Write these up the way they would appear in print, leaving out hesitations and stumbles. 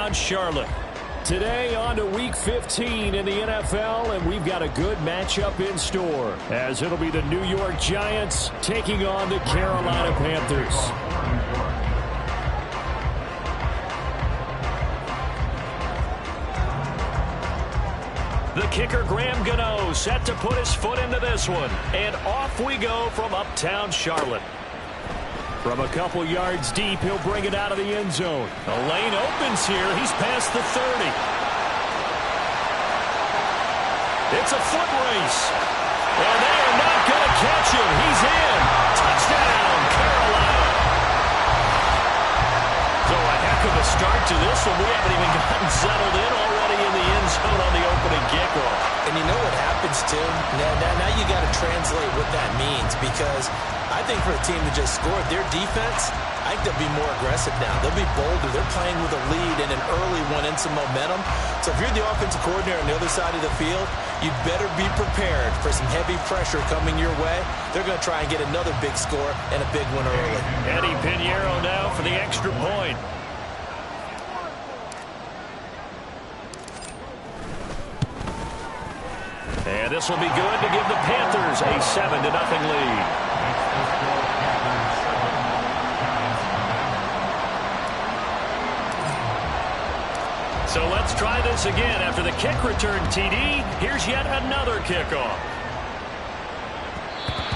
uptown Charlotte. Today on to Week 15 in the NFL, and we've got a good matchup in store, as it'll be the New York Giants taking on the Carolina Panthers. The kicker, Graham Gano, set to put his foot into this one. And off we go from uptown Charlotte. From a couple yards deep, he'll bring it out of the end zone. The lane opens here. He's past the 30. It's a foot race. And they are not going to catch him. He's in. Touchdown, Carolina. So a heck of a start to this one. We haven't even gotten settled in already in the end zone on the opening kickoff. And you know what happens, too? Now you got to translate what that means, because I think for a team that just scored, their defense, I think they'll be more aggressive now. They'll be bolder. They're playing with a lead and an early one and some momentum. So if you're the offensive coordinator on the other side of the field, you'd better be prepared for some heavy pressure coming your way. They're going to try and get another big score and a big one early. Eddie Pinheiro now for the extra point. And this will be good to give the Panthers a 7-0 lead. So let's try this again. After the kick return TD, here's yet another kickoff.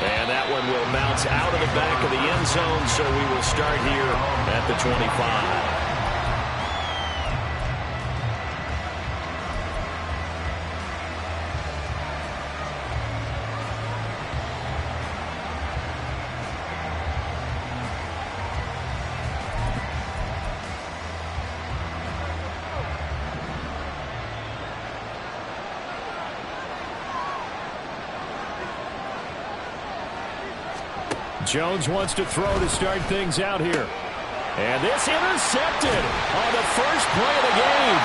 And that one will bounce out of the back of the end zone, so we will start here at the 25. Jones wants to throw to start things out here. And this intercepted on the first play of the game.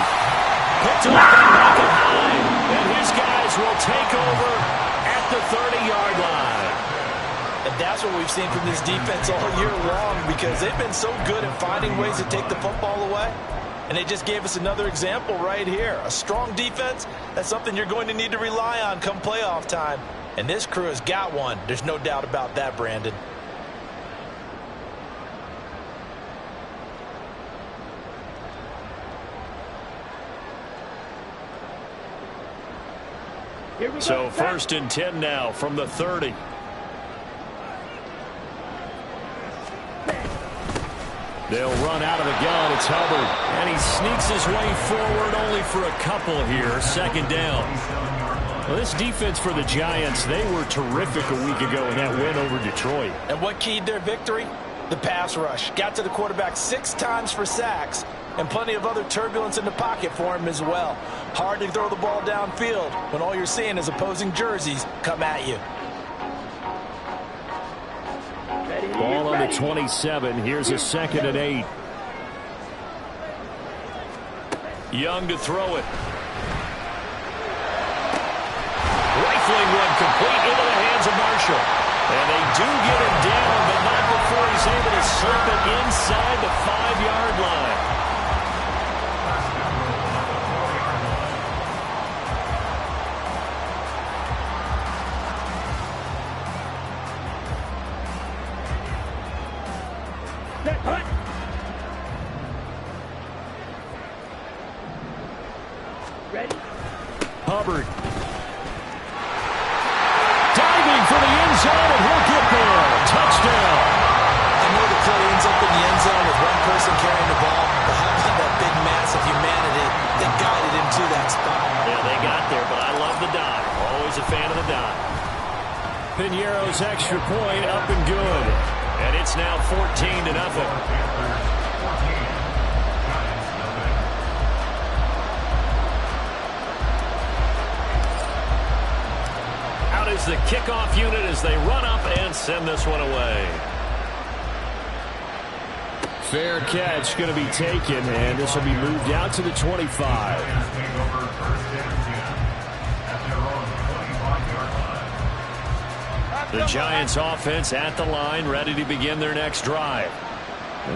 Picked up by McIntyre. And his guys will take over at the 30-yard line. And that's what we've seen from this defense all year long, because they've been so good at finding ways to take the football away. And they just gave us another example right here. A strong defense, that's something you're going to need to rely on come playoff time. And this crew has got one. There's no doubt about that, Brandon. So 1st and 10 now from the 30. They'll run out of the gun. It's Hubbard. And he sneaks his way forward only for a couple here. 2nd down. Well, this defense for the Giants, they were terrific a week ago in that win over Detroit. And what keyed their victory? The pass rush. Got to the quarterback 6 times for sacks, and plenty of other turbulence in the pocket for him as well. Hard to throw the ball downfield when all you're seeing is opposing jerseys come at you. Ball on the 27. Here's a 2nd and 8. Young to throw it. Rifling one complete into the hands of Marshall. And they do get him down, but not before he's able to slip it inside the 5-yard line. Hubbard. Diving for the end zone, and he'll get there. Touchdown. I know the play ends up in the end zone with one person carrying the ball, but how about that big mass of humanity that guided him to that spot? Yeah, they got there, but I love the dive. Always a fan of the dive. Pinheiro's extra point up and good. And it's now 14-0. Is the kickoff unit as they run up and send this one away. Fair catch going to be taken, and this will be moved out to the 25. The Giants offense at the line, ready to begin their next drive.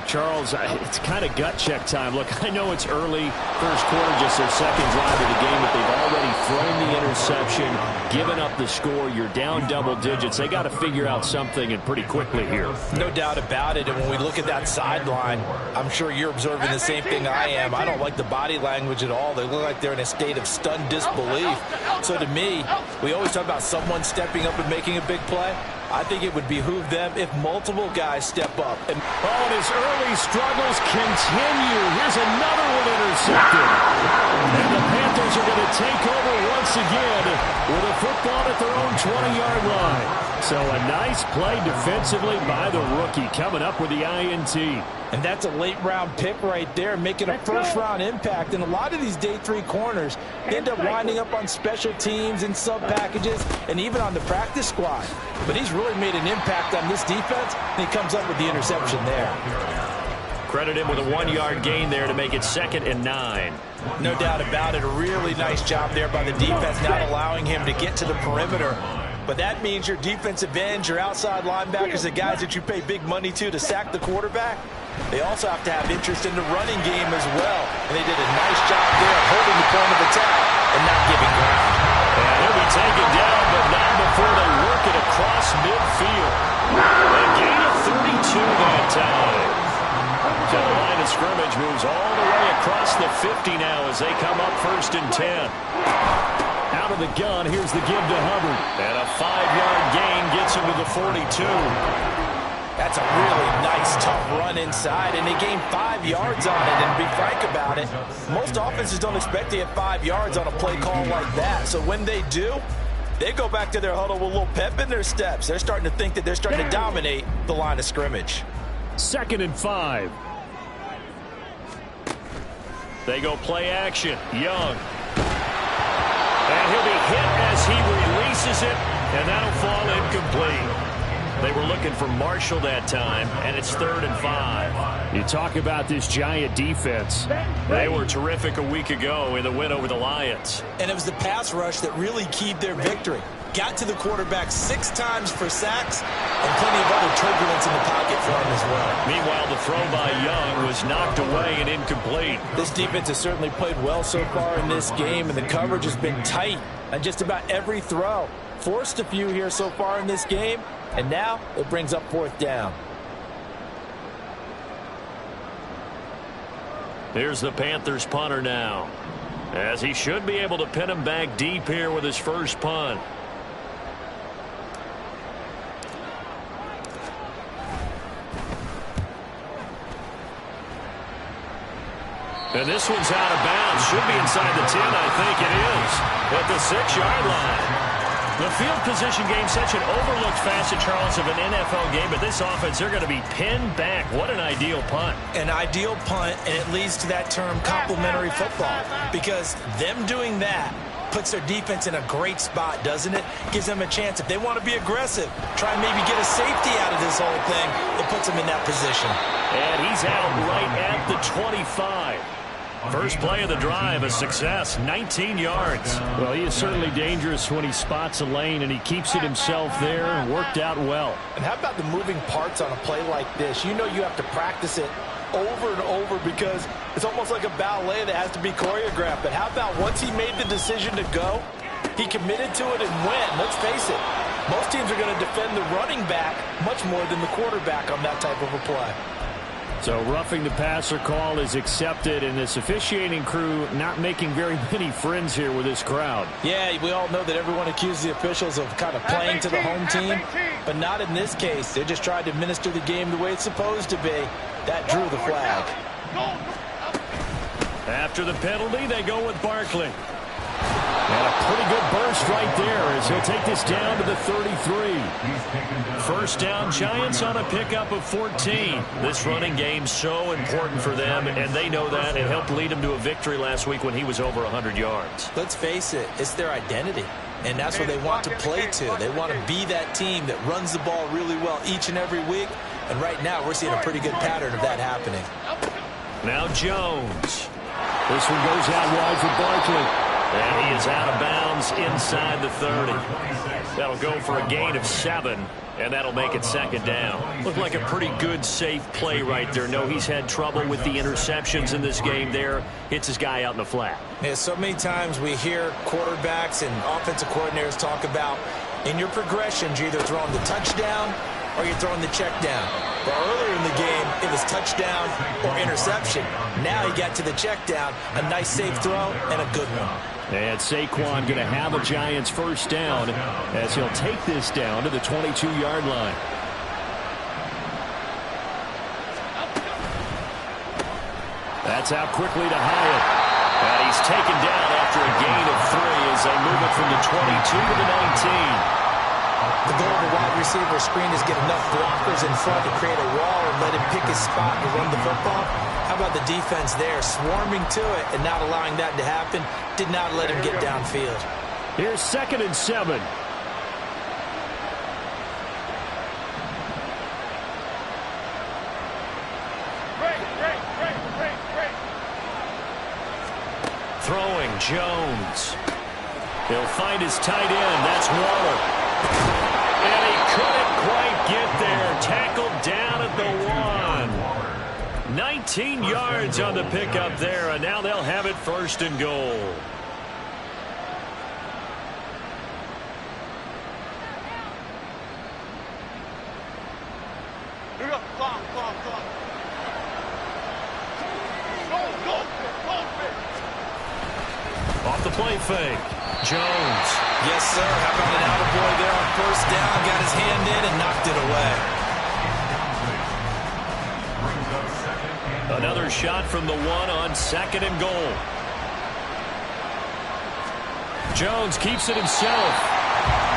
Charles, it's kind of gut check time. Look, I know it's early, first quarter, just their second drive of the game, but they've already thrown the interception, given up the score. You're down double digits. They got to figure out something, and pretty quickly here. No doubt about it. And when we look at that sideline, I'm sure you're observing the same thing I am. I don't like the body language at all. They look like they're in a state of stunned disbelief. So to me, we always talk about someone stepping up and making a big play. I think it would behoove them if multiple guys step up. And his early struggles continue. Here's another one intercepted. And the Panthers are going to take over once again with a football at their own 20-yard line. So a nice play defensively by the rookie, coming up with the INT. And that's a late-round pick right there, making a first-round impact. And a lot of these day 3 corners end up winding up on special teams and sub-packages and even on the practice squad. But he's really made an impact on this defense, and he comes up with the interception there. Credit him with a 1-yard gain there to make it 2nd and 9. No doubt about it. A really nice job there by the defense, not allowing him to get to the perimeter. But that means your defensive ends, your outside linebackers, the guys that you pay big money to sack the quarterback, they also have to have interest in the running game as well. And they did a nice job there of holding the point of attack and not giving ground. And he'll be taken down, but not before they work it across midfield. A gain of 32 that time. So the line of scrimmage moves all the way across the 50 now as they come up 1st and 10. Out of the gun, here's the give to Hubbard. And a 5-yard gain gets him to the 42. That's a really nice, tough run inside, and they gained 5 yards on it. And to be frank about it, most offenses don't expect to get 5 yards on a play call like that. So when they do, they go back to their huddle with a little pep in their steps. They're starting to think that they're starting to dominate the line of scrimmage. 2nd and 5. They go play action. Young. And he'll be hit as he releases it, and that'll fall incomplete. They were looking for Marshall that time, and it's 3rd and 5. You talk about this Giant defense. They were terrific a week ago in the win over the Lions. And it was the pass rush that really keyed their victory. Got to the quarterback 6 times for sacks and plenty of other turbulence in the pocket for him as well. Meanwhile, the throw by Young was knocked away and incomplete. This defense has certainly played well so far in this game, and the coverage has been tight on just about every throw. Forced a few here so far in this game, and now it brings up 4th down. Here's the Panthers punter now, as he should be able to pin him back deep here with his first punt. And this one's out of bounds. Should be inside the 10, I think it is. At the 6-yard line. The field position game, such an overlooked facet, Charles, of an NFL game. But this offense, they're going to be pinned back. What an ideal punt. An ideal punt, and it leads to that term complementary football. Because them doing that puts their defense in a great spot, doesn't it? Gives them a chance. If they want to be aggressive, try and maybe get a safety out of this whole thing, it puts them in that position. And he's out right at the 25. First play of the drive, a success, 19 yards. Well, he is certainly dangerous when he spots a lane, and he keeps it himself there and worked out well. And how about the moving parts on a play like this? You know you have to practice it over and over because it's almost like a ballet that has to be choreographed. But how about once he made the decision to go, he committed to it and went. Let's face it, most teams are going to defend the running back much more than the quarterback on that type of a play. So roughing the passer call is accepted, and this officiating crew not making very many friends here with this crowd. Yeah, we all know that everyone accuses the officials of kind of playing to the home team, but not in this case. They just tried to administer the game the way it's supposed to be. That drew the flag. After the penalty, they go with Barkley. And a pretty good burst right there as he'll take this down to the 33. First down, Giants on a pickup of 14. This running game so important for them, and they know that. It helped lead them to a victory last week when he was over 100 yards. Let's face it, it's their identity, and that's what they want to play to. They want to be that team that runs the ball really well each and every week, and right now we're seeing a pretty good pattern of that happening. Now Jones. This one goes out wide for Barkley. And he is out of bounds inside the 30. That'll go for a gain of 7, and that'll make it second down. Looked like a pretty good, safe play right there. No, he's had trouble with the interceptions in this game there. Hits his guy out in the flat. Yeah, so many times we hear quarterbacks and offensive coordinators talk about in your progressions, you're either throwing the touchdown or you're throwing the check down. But earlier in the game, it was touchdown or interception. Now he got to the check down, a nice safe throw, and a good one. And Saquon going to have a Giants first down as he'll take this down to the 22-yard line. That's out quickly to Hyatt. And he's taken down after a gain of 3 as they move it from the 22 to the 19. The goal of a wide receiver screen is get enough blockers in front to create a wall and let him pick his spot to run the football. How about the defense there, swarming to it and not allowing that to happen? Did not let him get downfield. Here's 2nd and 7. Throwing Jones. He'll find his tight end. That's Waller. And he couldn't quite get there. Tackled down at the 1. 19 yards on the pickup there, and now they'll have it 1st and goal. Here we go. Clock. Off the play fake. Jones. Yes, sir. How about an attaboy there on 1st down? Got his hand in and knocked it away. Another shot from the 1 on 2nd and goal. Jones keeps it himself.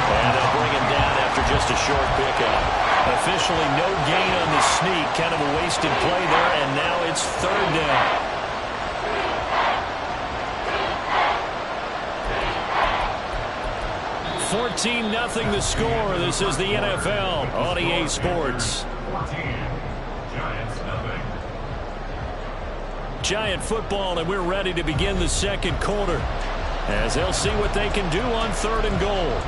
And they'll bring him down after just a short pickup. Officially no gain on the sneak. Kind of a wasted play there, and now it's 3rd down. 14-0 the score. This is the NFL on EA Sports. Giant football, and we're ready to begin the 2nd quarter as they'll see what they can do on 3rd and goal.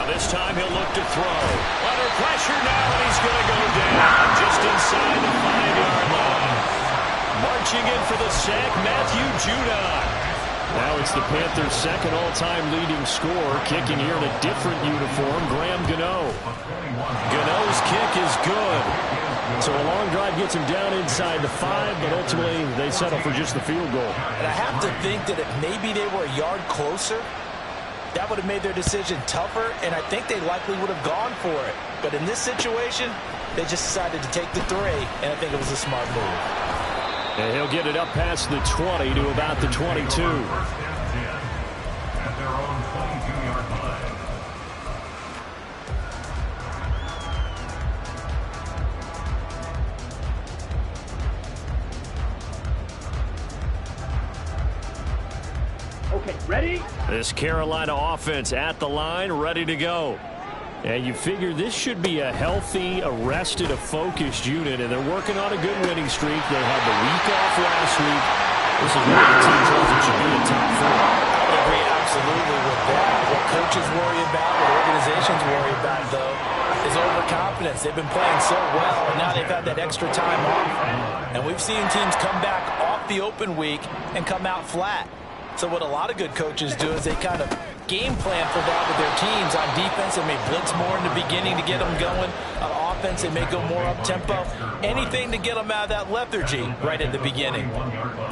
This time he'll look to throw. Under pressure now, and he's going to go down just inside the 5-yard line. Marching in for the sack, Matthew Judon. Now it's the Panthers' 2nd all-time leading scorer, kicking here in a different uniform, Graham Gano. Gano's kick is good. So a long drive gets him down inside the 5, but ultimately they settle for just the field goal. And I have to think that if maybe they were a yard closer, that would have made their decision tougher, and I think they likely would have gone for it. But in this situation, they just decided to take the 3, and I think it was a smart move. And he'll get it up past the 20 to about the 22. Okay, ready? This Carolina offense at the line, ready to go. And you figure this should be a healthy, arrested, a focused unit, and they're working on a good winning streak. They had the week off last week. This is where the team tells it should be a top 4. I agree absolutely with that. What coaches worry about, what organizations worry about, though, is overconfidence. They've been playing so well, and now they've had that extra time off. And we've seen teams come back off the open week and come out flat. So what a lot of good coaches do is they kind of game plan for that with their teams. On defense, they may blitz more in the beginning to get them going. On offense, they may go more up-tempo. Anything to get them out of that lethargy right at the beginning.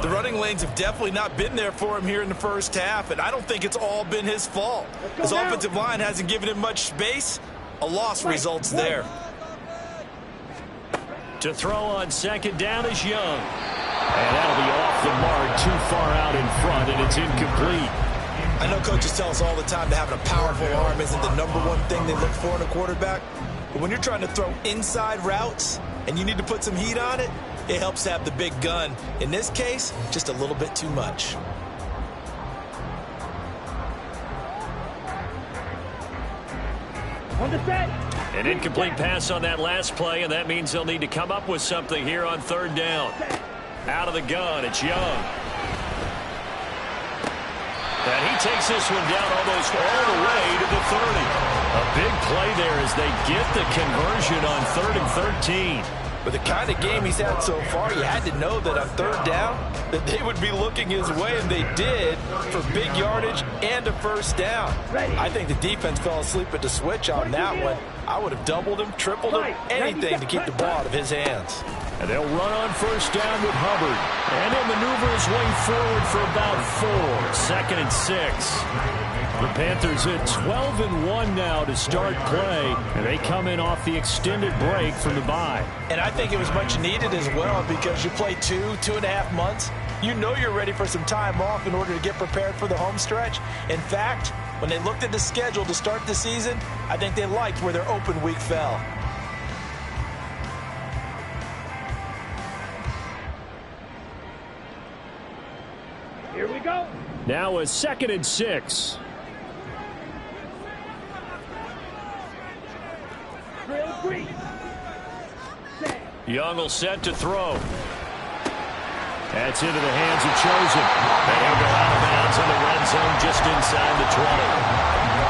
The running lanes have definitely not been there for him here in the first half, and I don't think it's all been his fault. His offensive line hasn't given him much space. A loss results there. To throw on 2nd down is Young. And that'll be off the mark, too far out in front, and it's incomplete. I know coaches tell us all the time that having a powerful arm isn't the #1 thing they look for in a quarterback. But when you're trying to throw inside routes and you need to put some heat on it, it helps to have the big gun. In this case, just a little bit too much. On the set. An incomplete pass on that last play, and that means they'll need to come up with something here on 3rd down. Out of the gun, it's Young. And he takes this one down almost all the way to the 30. A big play there as they get the conversion on 3rd and 13. With the kind of game he's had so far, you had to know that on 3rd down that they would be looking his way, and they did, for big yardage and a 1st down. I think the defense fell asleep at the switch on that one. I would have doubled him, tripled him, anything to keep the ball out of his hands. And they'll run on 1st down with Hubbard. And he'll maneuver his way forward for about 4. 2nd and 6. The Panthers at 12-1 now to start play. And they come in off the extended break from the bye. And I think it was much needed as well because you play 2.5 months. You know you're ready for some time off in order to get prepared for the home stretch. In fact, when they looked at the schedule to start the season, I think they liked where their open week fell. Here we go. Now a 2nd and 6. Drill 3. Set. Young will set to throw. That's into the hands of Chosen. And he'll go out of bounds in the red zone just inside the 20.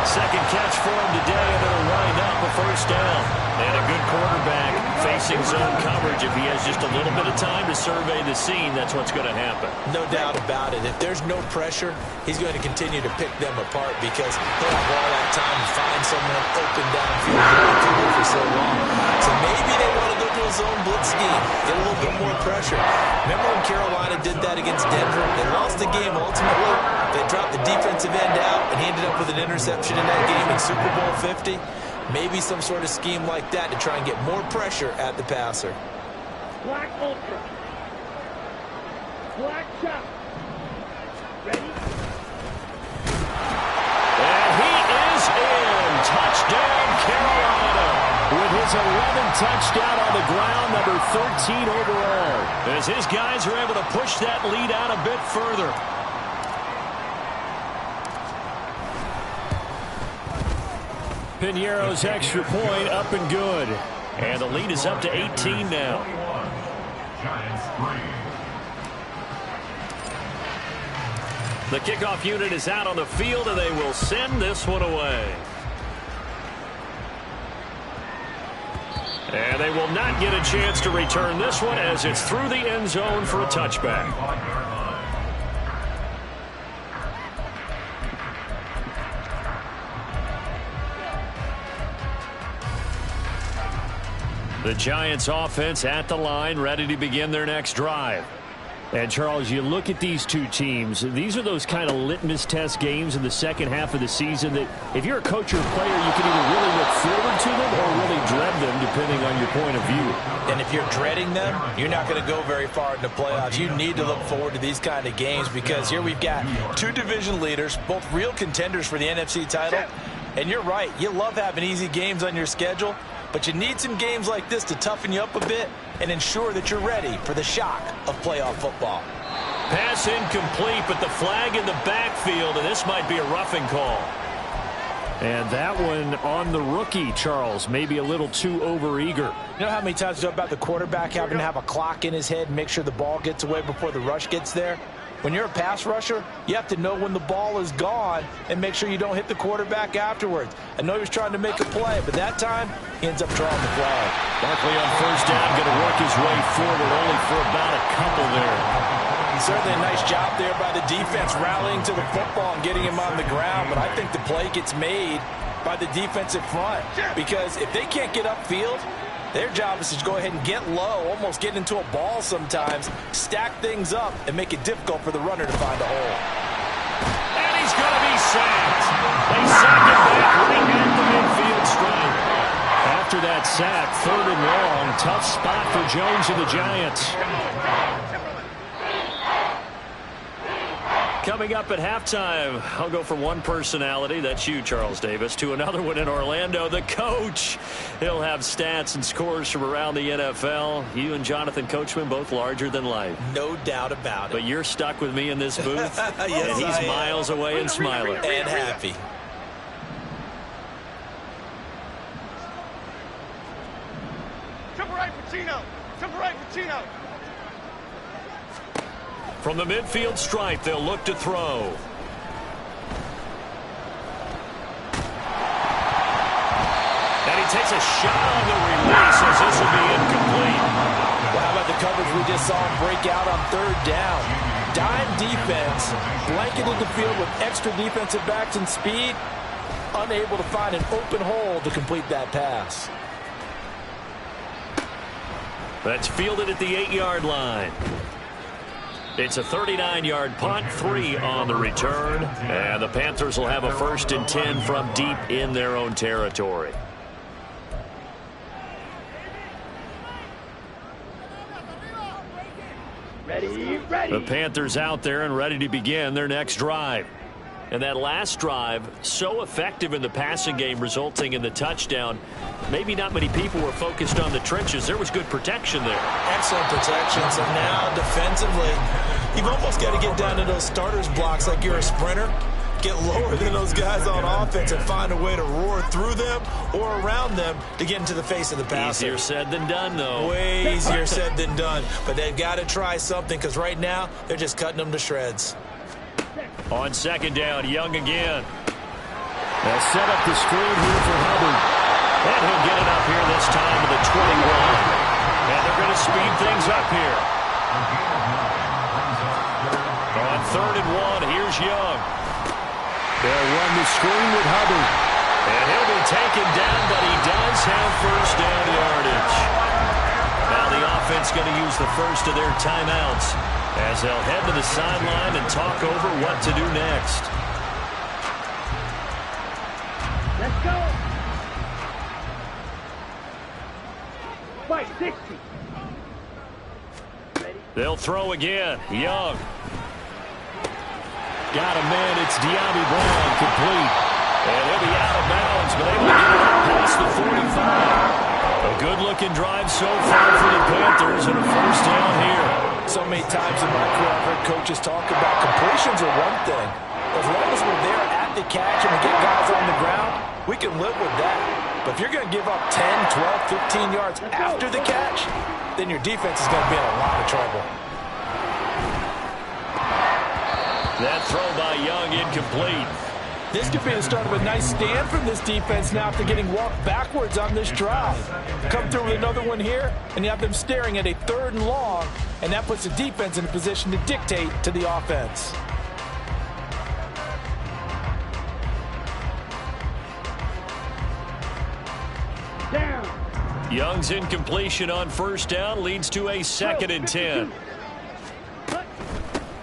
2nd catch for him today, and it'll wind up a 1st down. And a good quarterback facing zone coverage. If he has just a little bit of time to survey the scene, that's what's going to happen. No doubt about it. If there's no pressure, he's going to continue to pick them apart because he'll have all that time to find someone open downfield for so long. So maybe they want to go to a zone blitz scheme, get a little bit more pressure. Remember when Carolina did that against Denver? They lost the game ultimately. They dropped the defensive end out, and he ended up with an interception in that game in Super Bowl 50. Maybe some sort of scheme like that to try and get more pressure at the passer. Black ultra. Black shot. Ready? And he is in. Touchdown, Carolina. With his 11th touchdown on the ground, number 13 overall. As his guys are able to push that lead out a bit further. Piñeiro's extra point up and good. And the lead is up to 18 now. The kickoff unit is out on the field, and they will send this one away. And they will not get a chance to return this one as it's through the end zone for a touchback. The Giants offense at the line, ready to begin their next drive. And, Charles, you look at these two teams, these are those kind of litmus test games in the second half of the season that if you're a coach or a player, you can either really look forward to them or really dread them, depending on your point of view. And if you're dreading them, you're not going to go very far in the playoffs. You need to look forward to these kind of games because here we've got two division leaders, both real contenders for the NFC title. And you're right, you love having easy games on your schedule, but you need some games like this to toughen you up a bit and ensure that you're ready for the shock of playoff football. Pass incomplete, but the flag in the backfield, and this might be a roughing call. And that one on the rookie, Charles, maybe a little too overeager. You know how many times you talk about the quarterback having to have a clock in his head and make sure the ball gets away before the rush gets there? When you're a pass rusher, you have to know when the ball is gone and make sure you don't hit the quarterback afterwards. I know he was trying to make a play, but that time he ends up drawing the flag. Barkley on first down, going to work his way forward only for about a couple there. Certainly a nice job there by the defense rallying to the football and getting him on the ground, but I think the play gets made by the defensive front because if they can't get upfield, their job is to go ahead and get low, almost get into a ball sometimes, stack things up, and make it difficult for the runner to find a hole. And he's going to be sacked. They sack it back right at the midfield stripe. After that sack, 3rd and long, tough spot for Jones and the Giants. Coming up at halftime, I'll go from one personality, that's you, Charles Davis, to another one in Orlando, the coach. He'll have stats and scores from around the NFL. You and Jonathan Coachman, both larger than life. No doubt about it. But you're stuck with me in this booth, yes, and he's miles away and smiling. And happy. Jump right, Pacino. Jump right, Pacino. From the midfield stripe, they'll look to throw. And he takes a shot on the release as this will be incomplete. Well, how about the coverage we just saw him break out on third down? Dime defense, blanketed the field with extra defensive backs and speed, unable to find an open hole to complete that pass. That's fielded at the 8-yard line. It's a 39-yard punt, 3 on the return, and the Panthers will have a 1st and 10 from deep in their own territory. Ready. The Panthers out there and ready to begin their next drive. And that last drive, so effective in the passing game, resulting in the touchdown. Maybe not many people were focused on the trenches. There was good protection there. Excellent protection. So now defensively, you've almost got to get down to those starters blocks like you're a sprinter. Get lower than those guys on offense and find a way to roar through them or around them to get into the face of the passer. Easier said than done, though. Way easier said than done. But they've got to try something because right now they're just cutting them to shreds. On 2nd down, Young again. They'll set up the screen here for Hubbard. And he'll get it up here this time to the 21. And they're going to speed things up here. On 3rd and 1, here's Young. They'll run the screen with Hubbard. And he'll be taken down, but he does have 1st down yardage. Now the offense going to use the first of their timeouts as they'll head to the sideline and talk over what to do next. Let's go. Fight 60. Ready. They'll throw again. Young. Got a man. It's De'Ami Brown, complete. And he'll be out of bounds, but able to get it up past the 45. A good-looking drive so far for the Panthers and a 1st down here. So many times in my career I've heard coaches talk about completions are one thing. As long as we're there at the catch and we get guys on the ground, we can live with that. But if you're going to give up 10, 12, 15 yards after the catch, then your defense is going to be in a lot of trouble. That throw by Young incomplete. This could be the start of a nice stand from this defense now after getting walked backwards on this drive. Come through with another one here, and you have them staring at a 3rd and long, and that puts the defense in a position to dictate to the offense. Down. Young's incompletion on 1st down leads to a 2nd and 10.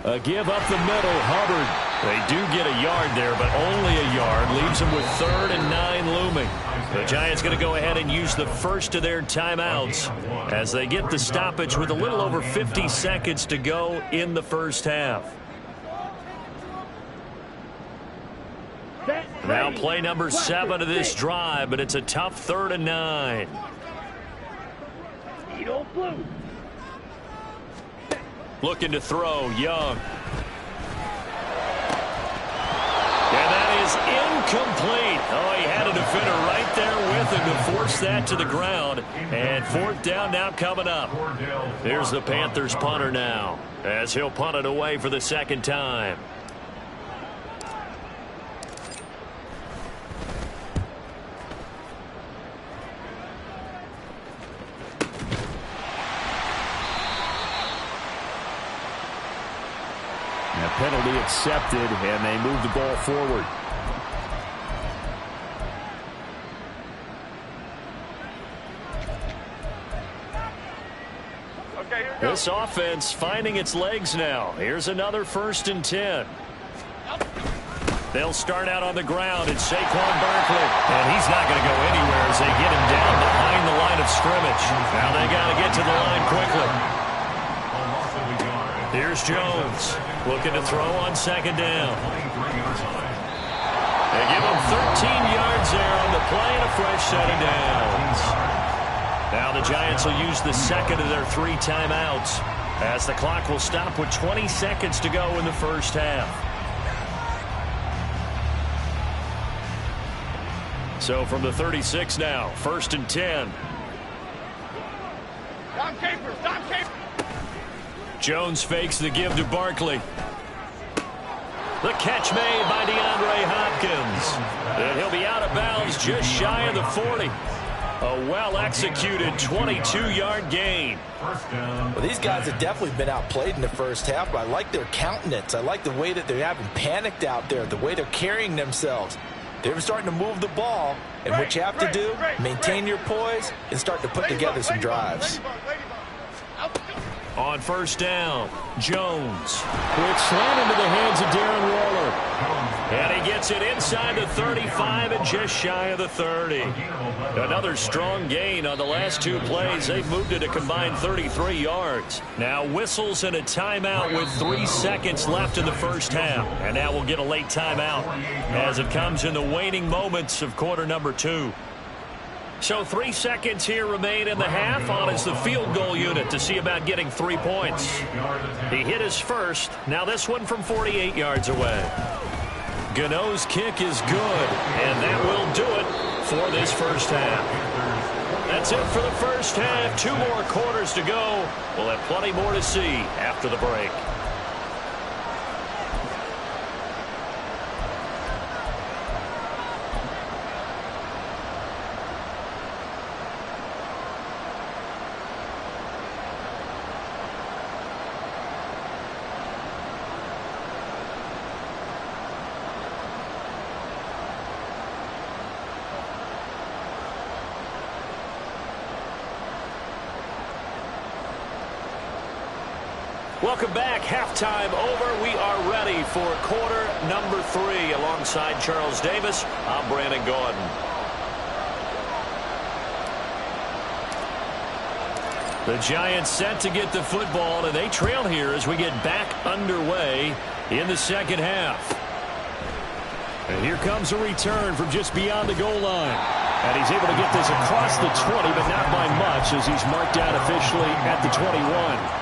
A give up the middle, Hubbard. They do get a yard there, but only a yard. Leaves them with 3rd and 9 looming. The Giants going to go ahead and use the first of their timeouts as they get the stoppage with a little over 50 seconds to go in the 1st half. Now play number 7 of this drive, but it's a tough 3rd and 9. Eagle blue. Looking to throw, Young. And that is incomplete. Oh, he had a defender right there with him to force that to the ground. And 4th down now coming up. Here's the Panthers punter now as he'll punt it away for the 2nd time. Penalty accepted, and they move the ball forward. Okay, here we go. This offense finding its legs now. Here's another 1st and 10. They'll start out on the ground. It's Saquon Barkley, and he's not going to go anywhere as they get him down behind the line of scrimmage. Now they got to get to the line quickly. Here's Jones. Looking to throw on second down. They give him 13 yards there on the play and a fresh set of downs. Now the Giants will use the second of their 3 timeouts as the clock will stop with 20 seconds to go in the first half. So from the 36 now, 1st and 10. Don Capers, Don Capers. Jones fakes the give to Barkley. The catch made by DeAndre Hopkins. And he'll be out of bounds just shy of the 40. A well-executed 22-yard gain. Well, these guys have definitely been outplayed in the first half, but I like their countenance. I like the way that they haven't panicked out there, the way they're carrying themselves. They're starting to move the ball, and what you have to do, maintain your poise and start to put together some drives. On first down, Jones. Quick slant into the hands of Darren Waller. And he gets it inside the 35 and just shy of the 30. Another strong gain on the last 2 plays. They've moved it a combined 33 yards. Now whistles and a timeout with 3 seconds left in the first half. And now we'll get a late timeout as it comes in the waning moments of quarter number 2. So 3 seconds here remain in the half on as the field goal unit to see about getting 3 points. He hit his first. Now this one from 48 yards away. Gano's kick is good, and that will do it for this first half. That's it for the first half. 2 more quarters to go. We'll have plenty more to see after the break. Welcome back. Halftime over. We are ready for quarter number 3. Alongside Charles Davis, I'm Brandon Gordon. The Giants set to get the football, and they trail here as we get back underway in the second half. And here comes a return from just beyond the goal line. And he's able to get this across the 20, but not by much as he's marked out officially at the 21.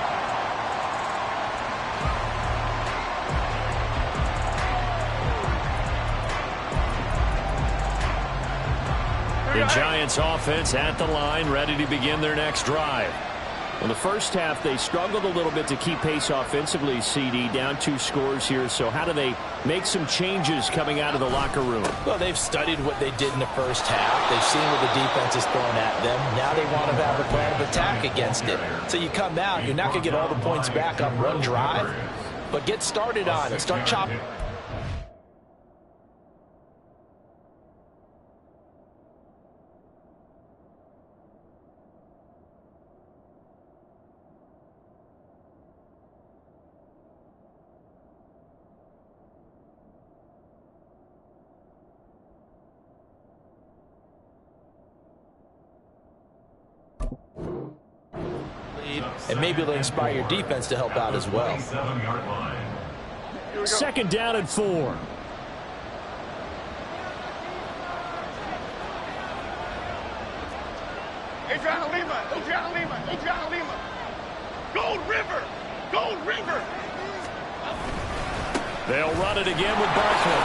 The Giants offense at the line, ready to begin their next drive. Well, the first half, they struggled a little bit to keep pace offensively, CD, down 2 scores here. So how do they make some changes coming out of the locker room? Well, they've studied what they did in the first half. They've seen what the defense is throwing at them. Now they want to have a plan of attack against it. So you come out, you're not going to get all the points back up one drive, but get started on it. Start chopping. And maybe it'll inspire your defense to help out as well. Second down and 4. Adriana Lima, Adriana Lima, Adriana Lima. Gold River, Gold River. They'll run it again with Barkley.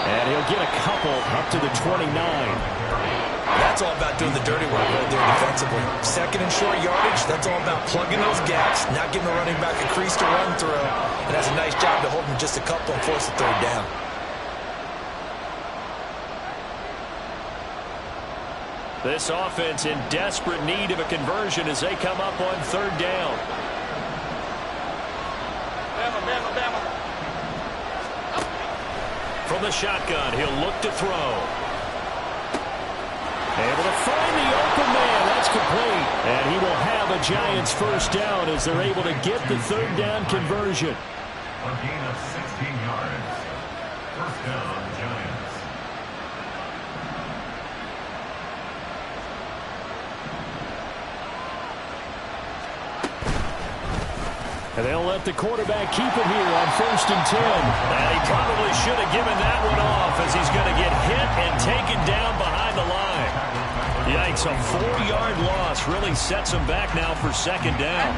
And he'll get a couple up to the 29. That's all about doing the dirty work right there defensively. Second and short yardage, that's all about plugging those gaps, not giving the running back a crease to run through. And that's a nice job to hold him just a couple and force the third down. This offense in desperate need of a conversion as they come up on third down. Bama, Bama, Bama. From the shotgun, he'll look to throw. Able to find the open man. That's complete. And he will have a Giants first down as they're able to get the third down conversion. A gain of 16 yards. First down, Giants. And they'll let the quarterback keep it here on 1st and 10. And he probably should have given that one off as he's going to get hit and taken down behind the line. Yikes, a 4-yard loss really sets him back now for 2nd down.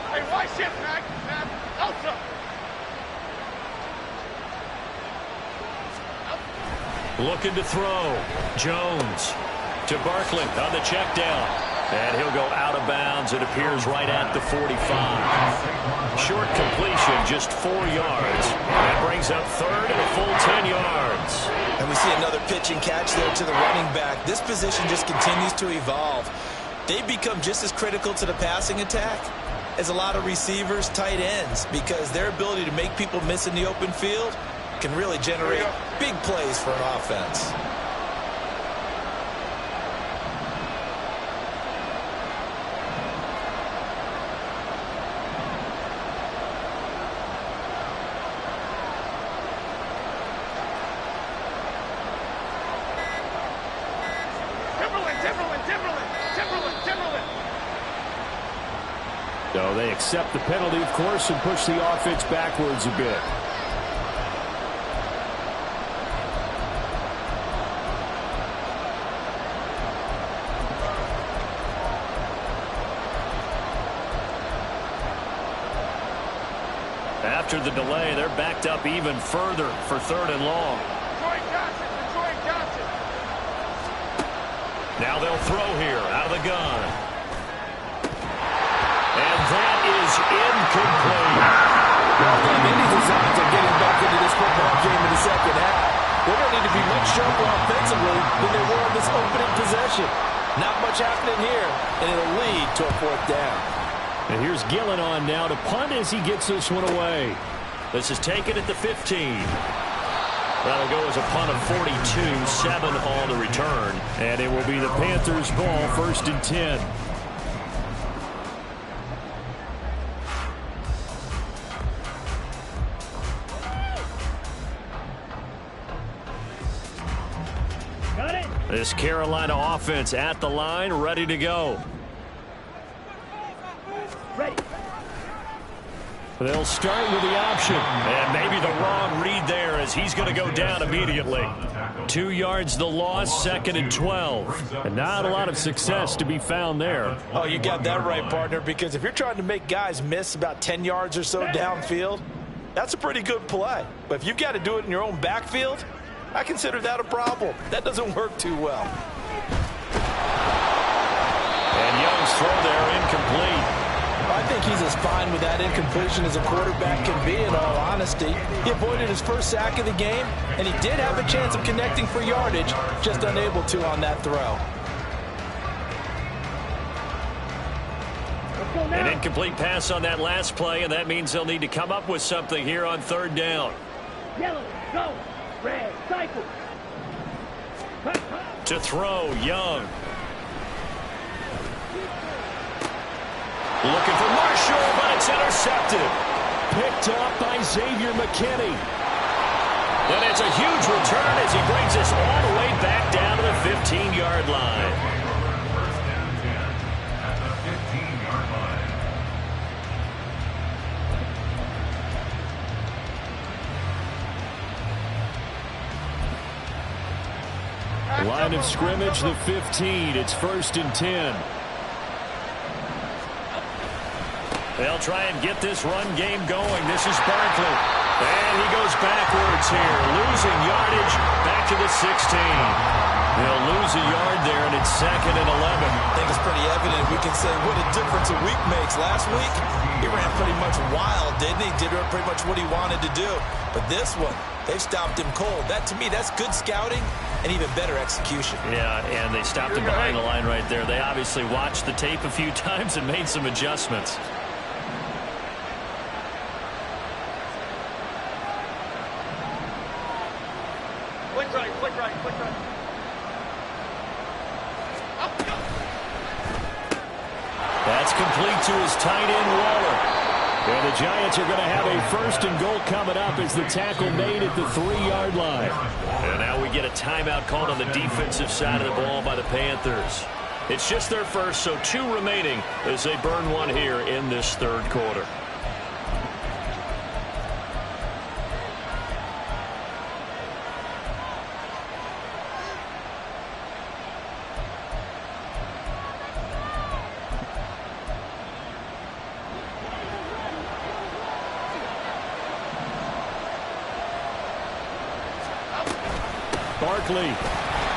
Hey, watch it, Mac. Outside. Looking to throw. Jones to Barkley on the check down. And he'll go out of bounds. It appears right at the 45. Short completion, just 4 yards. That brings up 3rd and a full 10 yards. And we see another pitch and catch there to the running back. This position just continues to evolve. They become just as critical to the passing attack as a lot of receivers, tight ends, because their ability to make people miss in the open field can really generate big plays for an offense. So they accept the penalty, of course, and push the offense backwards a bit. After the delay, they're backed up even further for 3rd and long. Detroit Johnson. Now they'll throw here out of the gun. And that is incomplete. Well, the many designs are getting back into this football game in the 2nd half. They're going to need to be much sharper offensively than they were in this opening possession. Not much happening here, and it'll lead to a 4th down. And here's Gillen on now to punt as he gets this one away. This is taken at the 15. That'll go as a punt of 42, 7 on the return. And it will be the Panthers' ball, 1st and 10. Got it. This Carolina offense at the line, ready to go. Ready. They'll start with the option. And maybe the wrong read there as he's going to go down immediately. 2 yards the loss, 2nd and 12. And not a lot of success to be found there. Oh, you got that right, partner, because if you're trying to make guys miss about 10 yards or so downfield, that's a pretty good play. But if you've got to do it in your own backfield, I consider that a problem. That doesn't work too well. And Young's throw there incomplete. I think he's as fine with that incompletion as a quarterback can be, in all honesty. He avoided his first sack of the game, and he did have a chance of connecting for yardage, just unable to on that throw. Let's go now. An incomplete pass on that last play, and that means they'll need to come up with something here on 3rd down. Yellow, go. Red, cycle. To throw, Young. Looking for Marshall, but it's intercepted. Picked up by Xavier McKinney. And it's a huge return as he brings us all the way back down to the 15-yard line. 1st and 10 at the 15-yard line. Line of scrimmage, the 15. It's 1st and 10. They'll try and get this run game going. This is Barkley. And he goes backwards here, losing yardage back to the 16. They'll lose a yard there, and it's 2nd and 11. I think it's pretty evident. We can say what a difference a week makes. Last week, he ran pretty much wild, didn't he? Did pretty much what he wanted to do. But this one, they've stopped him cold. That, to me, that's good scouting and even better execution. Yeah, and they stopped him behind the line right there. They obviously watched the tape a few times and made some adjustments. Click right. That's complete to his tight end, Waller. And the Giants are going to have a 1st and goal coming up as the tackle made at the 3-yard line. And now we get a timeout called on the defensive side of the ball by the Panthers. It's just their first, so 2 remaining as they burn one here in this 3rd quarter. Barkley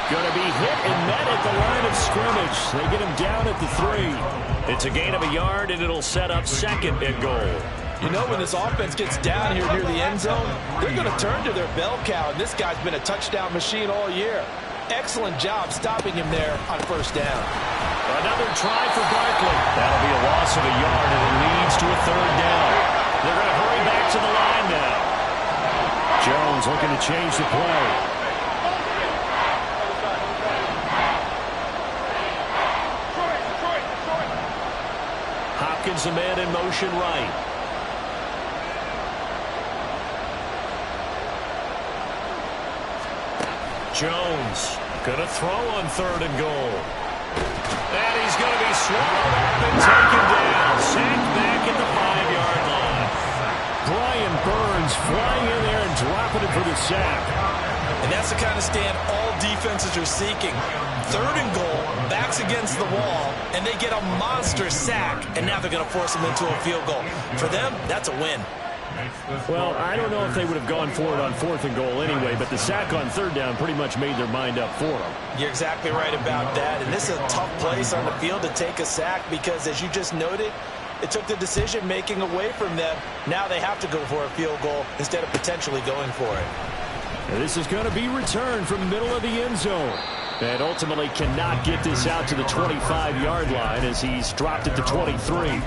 going to be hit and met at the line of scrimmage. They get him down at the 3. It's a gain of a yard, and it'll set up 2nd and goal. You know, when this offense gets down here near the end zone, they're going to turn to their bell cow, and this guy's been a touchdown machine all year. Excellent job stopping him there on 1st down. Another try for Barkley. That'll be a loss of a yard, and it leads to a 3rd down. They're going to hurry back to the line now. Jones looking to change the play. Hopkins, a man in motion right. Jones going to throw on 3rd and goal. And he's going to be swallowed up and taken down. Sacked back at the 5-yard line. Brian Burns flying in there and dropping it for the sack. And that's the kind of stand all defenses are seeking. 3rd and goal, backs against the wall, and they get a monster sack, and now they're going to force them into a field goal. For them, that's a win. Well, I don't know if they would have gone for it on 4th and goal anyway, but the sack on 3rd down pretty much made their mind up for them. You're exactly right about that, and this is a tough place on the field to take a sack because, as you just noted, it took the decision-making away from them. Now they have to go for a field goal instead of potentially going for it. And this is going to be returned from the middle of the end zone. And ultimately cannot get this out to the 25-yard line as he's dropped it to 23.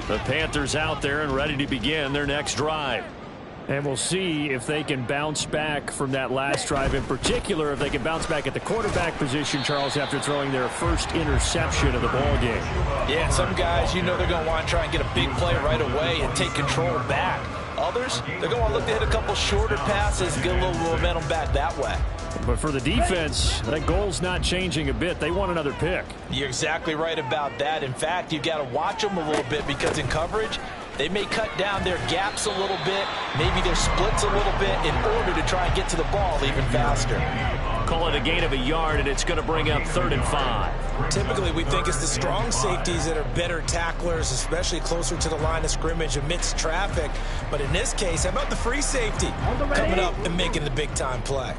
The Panthers out there and ready to begin their next drive. And we'll see if they can bounce back from that last drive, in particular if they can bounce back at the quarterback position, Charles, after throwing their first interception of the ball game. Yeah, some guys, you know they're going to want to try and get a big play right away and take control back. Others, they're going to look to hit a couple shorter passes and get a little momentum back that way. But for the defense, that goal's not changing a bit. They want another pick. You're exactly right about that. In fact, you've got to watch them a little bit because in coverage, they may cut down their gaps a little bit, maybe their splits a little bit in order to try and get to the ball even faster. Call it a gain of a yard, and it's going to bring up 3rd and 5. Typically, we think it's the strong safeties that are better tacklers, especially closer to the line of scrimmage amidst traffic. But in this case, how about the free safety coming up and making the big-time play?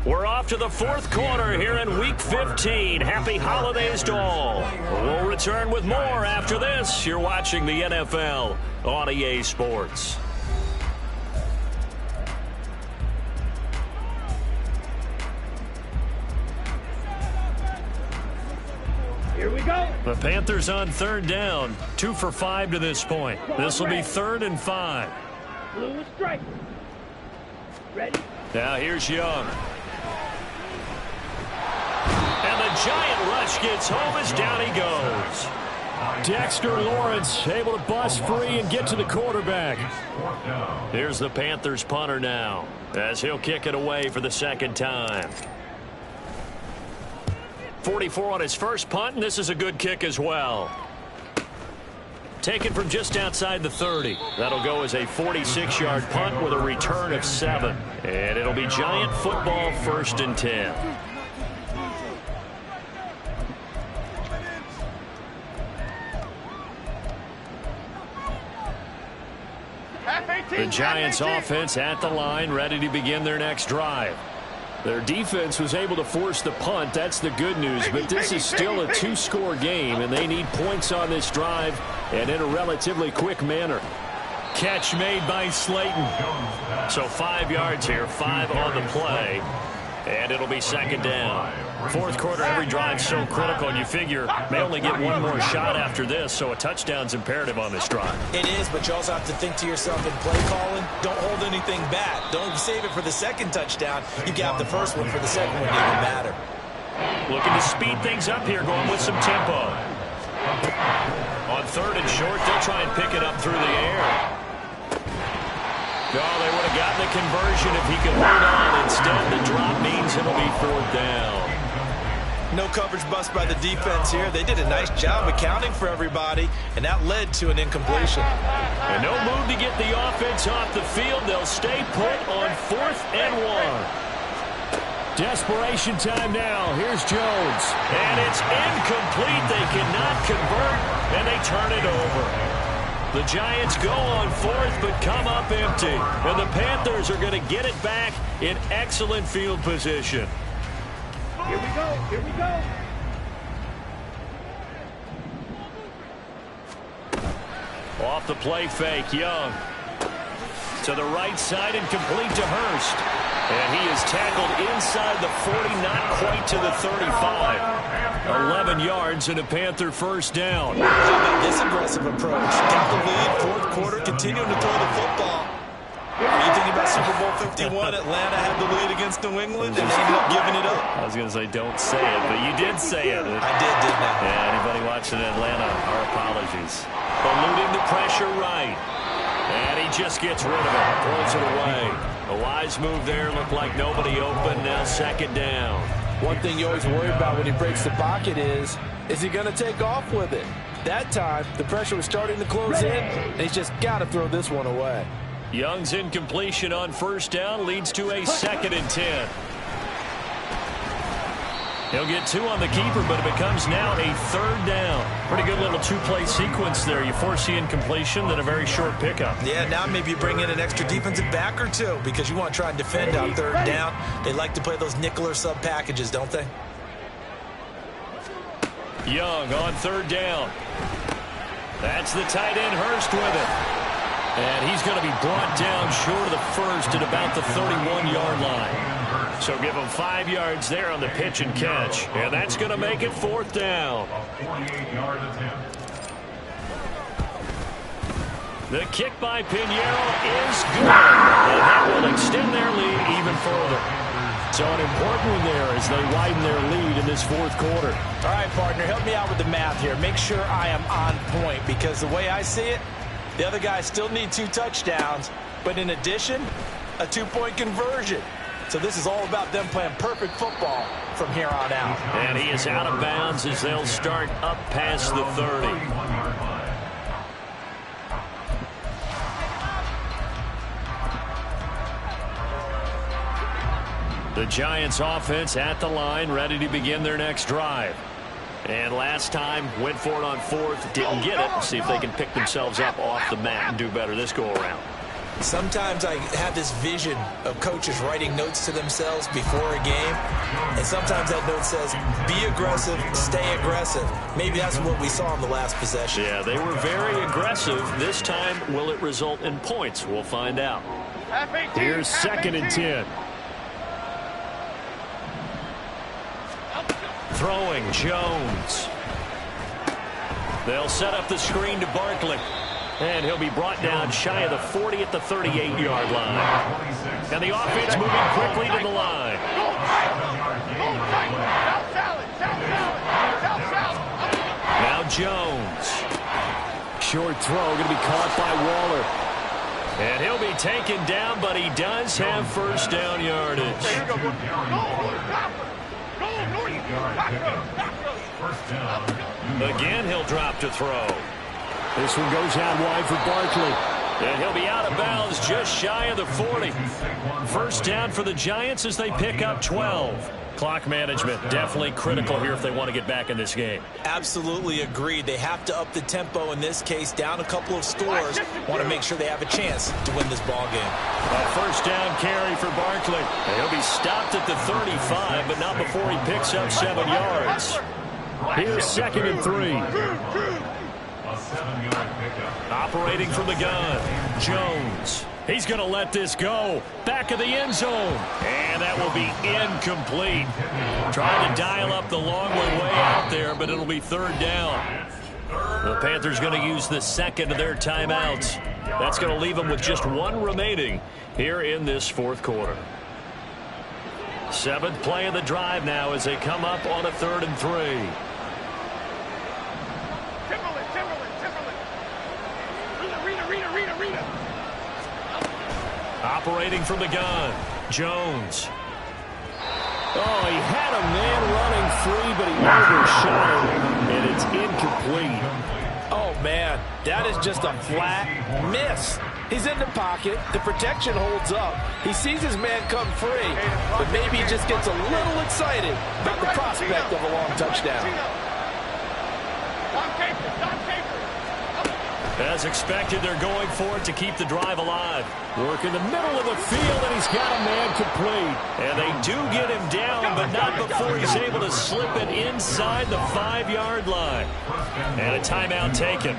We're off to the 4th quarter here in Week 15. Happy holidays to all. We'll return with more after this. You're watching the NFL on EA Sports. Here we go. The Panthers on 3rd down. 2 for 5 to this point. This will be 3rd and 5. Blue strike. Ready? Now here's Young. And the giant rush gets home as down he goes. Dexter Lawrence able to bust free and get to the quarterback. Here's the Panthers punter now as he'll kick it away for the 2nd time. 44 on his first punt, and this is a good kick as well. Taken from just outside the 30. That'll go as a 46-yard punt with a return of 7. And it'll be Giant football 1st and 10. The Giants offense at the line, ready to begin their next drive. Their defense was able to force the punt. That's the good news. But this is still a 2-score game, and they need points on this drive and in a relatively quick manner. Catch made by Slayton. So 5 yards here, 5 on the play. And it'll be second down. Fourth quarter, every drive's so critical, and you figure may only get one more shot after this, so a touchdown's imperative on this drive. It is, but you also have to think to yourself in play calling, don't hold anything back. Don't save it for the second touchdown. You got the first one for the second one, it doesn't matter. Looking to speed things up here, going with some tempo. On third and short, they'll try and pick it up through the air. No, they would have gotten the conversion if he could hold on. Instead, the drop means it'll be fourth down. No coverage bust by the defense here. They did a nice job accounting for everybody, and that led to an incompletion. And no move to get the offense off the field. They'll stay put on 4th and 1. Desperation time now. Here's Jones. And it's incomplete. They cannot convert, and they turn it over. The Giants go on 4th, but come up empty. And the Panthers are going to get it back in excellent field position. Here we go. Here we go. Off the play fake, Young. To the right side and complete to Hurst. And he is tackled inside the 40, not quite to the 35. 11 yards and a Panther first down. How about this aggressive approach? Got the lead, fourth quarter, continuing to throw the football. Are you thinking about Super Bowl 51? Atlanta had the lead against New England and ended up giving it up. I was going to say don't say it, but you did say it. I did, didn't I? Yeah, anybody watching Atlanta, our apologies. Eluding the pressure right. And he just gets rid of it, throws it away. A wise move there, looked like nobody open, now second down. One thing you always worry about when he breaks the pocket is he going to take off with it? That time, the pressure was starting to close in, and he's just got to throw this one away. Young's incompletion on first down leads to a 2nd and 10. He'll get 2 on the keeper, but it becomes now a 3rd down. Pretty good little 2-play sequence there. You force the incompletion, then a very short pickup. Yeah, now maybe you bring in an extra defensive back or 2 because you want to try and defend on 3rd down. They like to play those nickel or sub packages, don't they? Young on 3rd down. That's the tight end Hurst with it. And he's going to be brought down short of the first at about the 31-yard line. So give him 5 yards there on the pitch and catch. And that's going to make it 4th down. The kick by Pinheiro is good. And that will extend their lead even further. So an important one there as they widen their lead in this fourth quarter. All right, partner, help me out with the math here. Make sure I am on point because the way I see it, the other guys still need 2 touchdowns, but in addition, a 2-point conversion. So this is all about them playing perfect football from here on out. And he is out of bounds as they'll start up past the 30. The Giants offense at the line, ready to begin their next drive. And last time, went for it on 4th, didn't get it. See if they can pick themselves up off the mat and do better this go-around. Sometimes I have this vision of coaches writing notes to themselves before a game, and sometimes that note says, be aggressive, stay aggressive. Maybe that's what we saw in the last possession. Yeah, they were very aggressive. This time, will it result in points? We'll find out. Here's 2nd and 10. Throwing, Jones. They'll set up the screen to Barkley. And he'll be brought down shy of the 40 at the 38-yard line. And the offense moving quickly to the line. Now Jones. Short throw going to be caught by Waller. And he'll be taken down, but he does have first down yardage. Again, he'll drop to throw. This one goes out wide for Barkley. And he'll be out of bounds just shy of the 40. First down for the Giants as they pick up 12. Clock management definitely critical here if they want to get back in this game. Absolutely agreed. They have to up the tempo in this case, down a couple of scores. Want to make sure they have a chance to win this ball game. A first down carry for Barkley. And he'll be stopped at the 35, but not before he picks up 7 yards. Here's 2nd and 3. A 7-yard pickup. Operating from the gun, Jones. He's going to let this go. Back of the end zone. And that will be incomplete. Trying to dial up the long way out there, but it'll be third down. The Panthers going to use the second of their timeouts. That's going to leave them with just one remaining here in this fourth quarter. Seventh play of the drive now as they come up on a 3rd and 3. Rita. Operating from the gun, Jones. Oh, he had a man running free, but he overshot him, and it's incomplete. Oh, man, that is just a flat miss. He's in the pocket. The protection holds up. He sees his man come free, but maybe he just gets a little excited about the prospect of a long touchdown. As expected, they're going for it to keep the drive alive. Work in the middle of the field, and he's got a man complete. And they do get him down, but not before he's able to slip it inside the 5-yard line. And a timeout taken.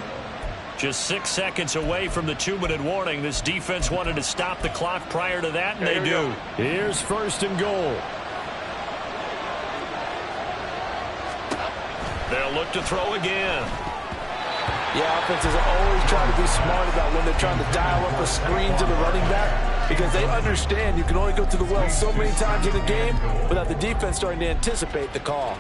Just 6 seconds away from the 2-minute warning. This defense wanted to stop the clock prior to that, and they do. Here's 1st and goal. They'll look to throw again. Yeah, offenses are always trying to be smart about when they're trying to dial up a screen to the running back because they understand you can only go to the well so many times in the game without the defense starting to anticipate the call.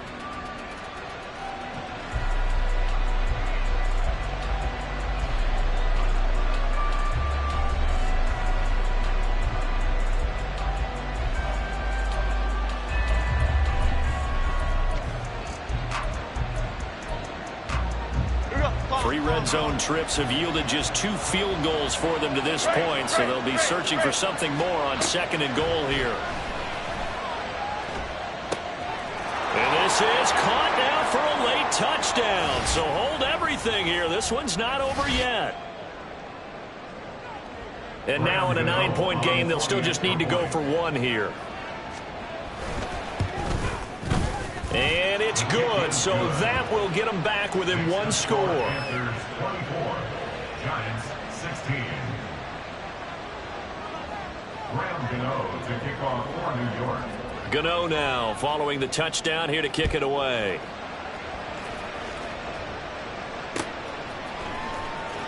Three red zone trips have yielded just 2 field goals for them to this point, so they'll be searching for something more on 2nd and goal here. And this is caught now for a late touchdown, so hold everything here. This one's not over yet. And now in a 9-point game, they'll still just need to go for 1 here. And it's good, so that will get them back within 1 score. Panthers 24, Giants 16. Graham Gano to kick off for New York. Gano now following the touchdown here to kick it away.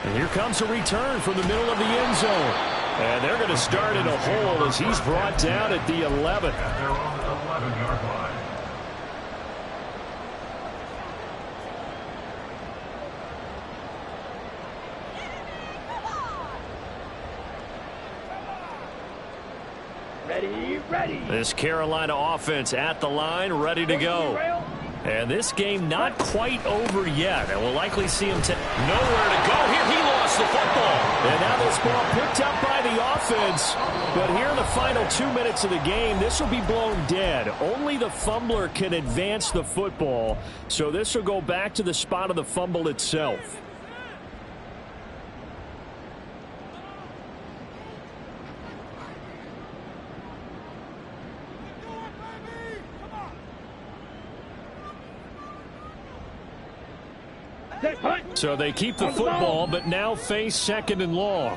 And here comes a return from the middle of the end zone. And they're going to start in a hole as he's brought down at the 11. At their own 11-yard line. Ready. This Carolina offense at the line, ready to go. And this game not quite over yet. And we'll likely see him nowhere to go. Here he lost the football. And now this ball picked up by the offense. But here in the final 2 minutes of the game, this will be blown dead. Only the fumbler can advance the football. So this will go back to the spot of the fumble itself. So they keep the football, but now face 2nd and long.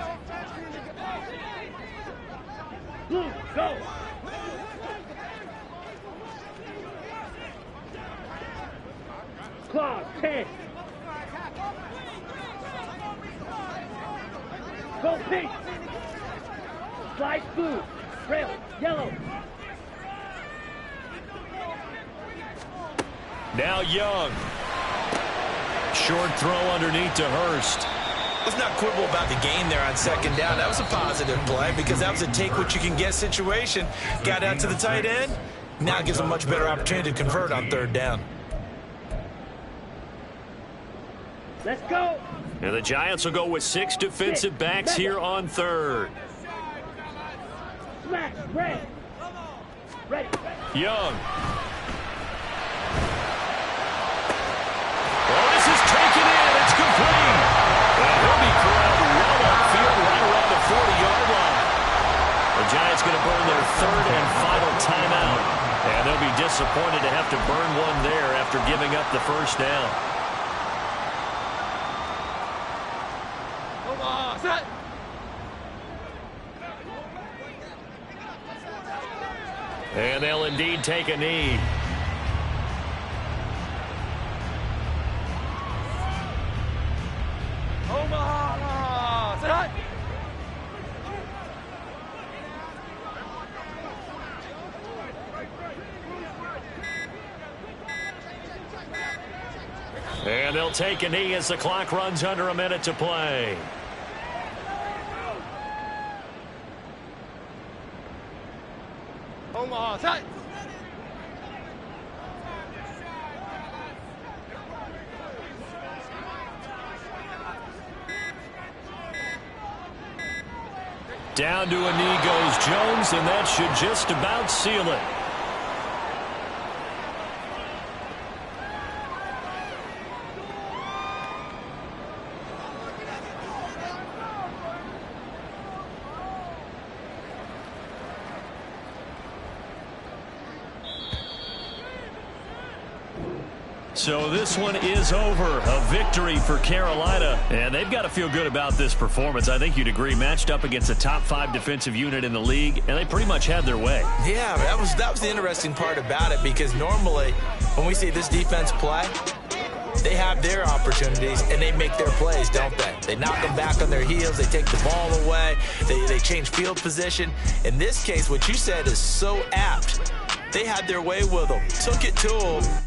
Blue, go. Claw, 10. Go pink. Slide blue. Rail, yellow. Now Young. Short throw underneath to Hurst. Let's not quibble about the gain there on 2nd down. That was a positive play because that was a take-what-you-can-get situation. Got out to the tight end. Now gives them a much better opportunity to convert on 3rd down. Let's go. And the Giants will go with 6 defensive backs here on 3rd. Smash, ready. Young. Oh, this is taken in. It's complete. And he'll be corralled well upfield right around the 40-yard line. The Giants going to burn their 3rd and final timeout. And they'll be disappointed to have to burn one there after giving up the 1st down. And they'll indeed take a knee. Omaha! Say hi! And they'll take a knee as the clock runs under a minute to play. Omaha! Say hi! Down to a knee goes Jones, and that should just about seal it. So this one is over. A victory for Carolina. And they've got to feel good about this performance. I think you'd agree. Matched up against a top 5 defensive unit in the league, and they pretty much had their way. Yeah, that was the interesting part about it, because normally when we see this defense play, they have their opportunities and they make their plays, don't they? They knock them back on their heels. They take the ball away. They change field position. In this case, what you said is so apt. They had their way with them, took it to them.